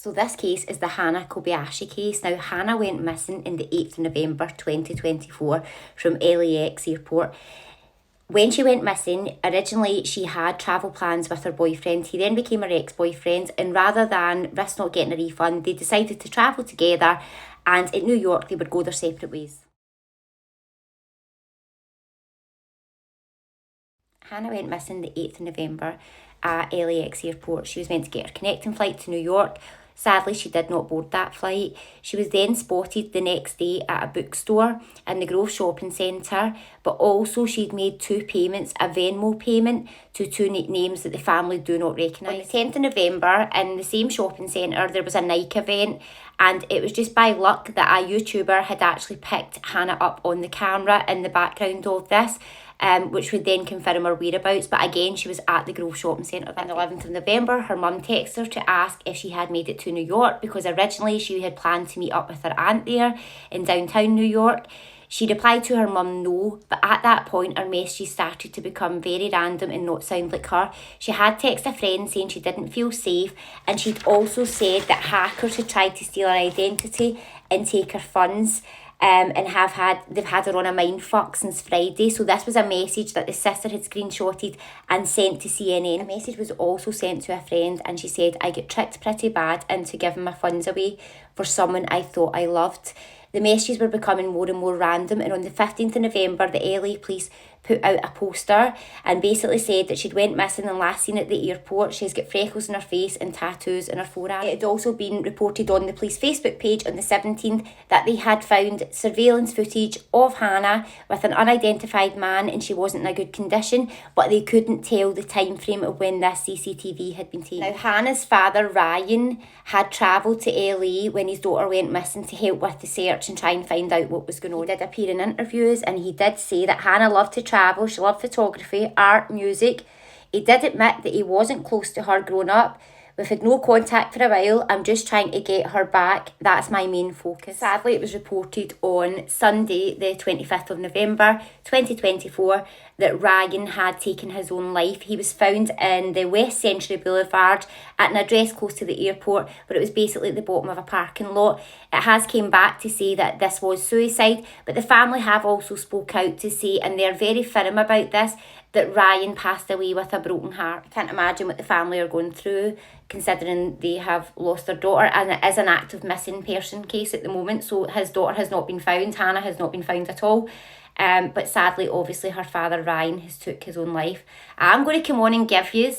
So this case is the Hannah Kobayashi case. Now, Hannah went missing in the 8th of November 2024 from LAX airport. When she went missing, originally she had travel plans with her boyfriend. He then became her ex-boyfriend, and rather than risk not getting a refund, they decided to travel together, and in New York they would go their separate ways. Hannah went missing the 8th of November at LAX airport. She was meant to get her connecting flight to New York. Sadly, she did not board that flight. She was then spotted the next day at a bookstore in the Grove Shopping Centre, but also she'd made 2 payments, a Venmo payment to 2 names that the family do not recognise. On the 10th of November, in the same shopping centre, there was a Nike event, and it was just by luck that a YouTuber had actually picked Hannah up on the camera in the background of this, which would then confirm her whereabouts. But again, she was at the Grove Shopping Centre. On the 11th of November, her mum texted her to ask if she had made it to New York, because originally she had planned to meet up with her aunt there in downtown New York. She replied to her mum no, but at that point her messages started to become very random and not sound like her. She had texted a friend saying she didn't feel safe, and she'd also said that hackers had tried to steal her identity and take her funds. And they've had her on a mindfuck since Friday. So this was a message that the sister had screenshotted and sent to CNN. A message was also sent to a friend, and she said, "I get tricked pretty bad into giving my funds away for someone I thought I loved." The messages were becoming more and more random, and on the 15th of November, the LA police put out a poster and basically said that she'd went missing and last seen at the airport. She's got freckles on her face and tattoos in her forearm. It had also been reported on the police Facebook page on the 17th that they had found surveillance footage of Hannah with an unidentified man, and she wasn't in a good condition, but they couldn't tell the time frame of when this CCTV had been taken. Now, Hannah's father, Ryan, had travelled to LA when his daughter went missing to help with the search and try and find out what was going on. He did appear in interviews, and he did say that Hannah loved to travel, she loved photography, art, music. He did admit that he wasn't close to her growing up. We've had no contact for a while. I'm just trying to get her back. That's my main focus. Sadly, it was reported on Sunday, the 25th of November 2024, that Ryan had taken his own life. He was found in the West Century Boulevard at an address close to the airport, but it was basically at the bottom of a parking lot. It has came back to say that this was suicide, but the family have also spoke out to say, and they're very firm about this, that Ryan passed away with a broken heart. I can't imagine what the family are going through, considering they have lost their daughter, and it is an active missing person case at the moment. So his daughter has not been found, Hannah has not been found at all. But sadly, obviously, her father Ryan has took his own life. I'm going to come on and give you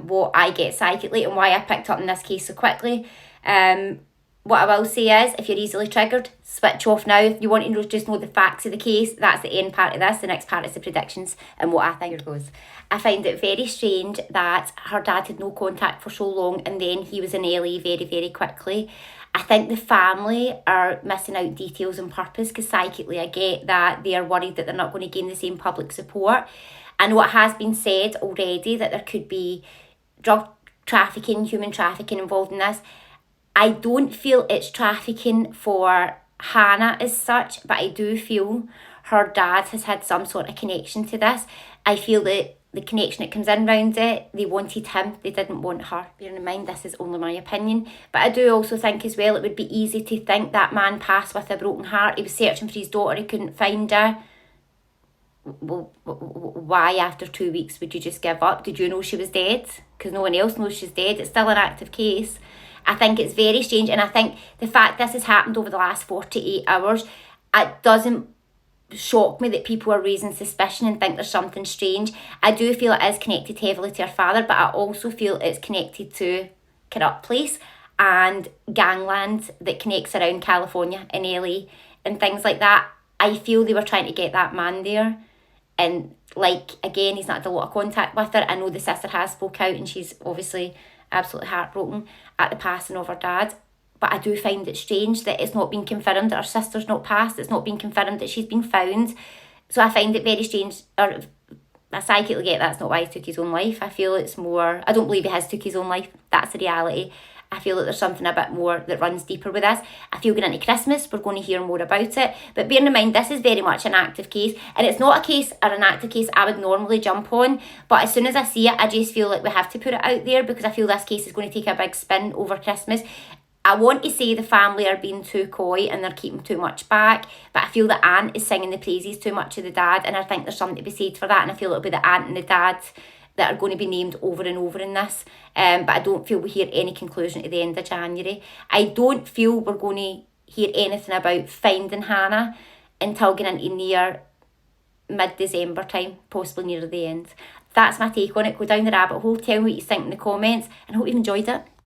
what I get psychically and why I picked up in this case so quickly. What I will say is, if you're easily triggered, switch off now. If you want to just know the facts of the case, that's the end part of this. The next part is the predictions and what I think goes. I find it very strange that her dad had no contact for so long, and then he was in LA very, very quickly. I think the family are missing out details on purpose, because psychically I get that they are worried that they're not going to gain the same public support. And what has been said already, that there could be drug trafficking, human trafficking involved in this. I don't feel it's trafficking for Hannah as such, but I do feel her dad has had some sort of connection to this. I feel that the connection that comes in around it, they wanted him, they didn't want her. Bearing in mind, this is only my opinion. But I do also think as well, it would be easy to think that man passed with a broken heart. He was searching for his daughter, he couldn't find her. Well, why after 2 weeks would you just give up? Did you know she was dead? Because no one else knows she's dead. It's still an active case. I think it's very strange, and I think the fact this has happened over the last 48 hours, it doesn't shock me that people are raising suspicion and think there's something strange. I do feel it is connected heavily to her father, but I also feel it's connected to Corrupt Place and gangland that connects around California and LA and things like that. I feel they were trying to get that man there, and again, he's not had a lot of contact with her. I know the sister has spoke out, and she's obviously absolutely heartbroken at the passing of her dad. But I do find it strange that it's not been confirmed that her sister's not passed. It's not been confirmed that she's been found. So I find it very strange. Or I psychically get that's not why he took his own life. I feel it's more, I don't believe he has took his own life. That's the reality. I feel that there's something a bit more that runs deeper with this. I feel going into Christmas, we're going to hear more about it. But bearing in mind, this is very much an active case. And it's not a case or an active case I would normally jump on. But as soon as I see it, I just feel like we have to put it out there, because I feel this case is going to take a big spin over Christmas. I want to say the family are being too coy and they're keeping too much back, but I feel the aunt is singing the praises too much of the dad, and I think there's something to be said for that, and I feel it'll be the aunt and the dad that are going to be named over and over in this, but I don't feel we hear any conclusion to the end of January. I don't feel we're going to hear anything about finding Hannah until getting into near mid-December time, possibly near the end. That's my take on it. Go down the rabbit hole, tell me what you think in the comments, and I hope you've enjoyed it.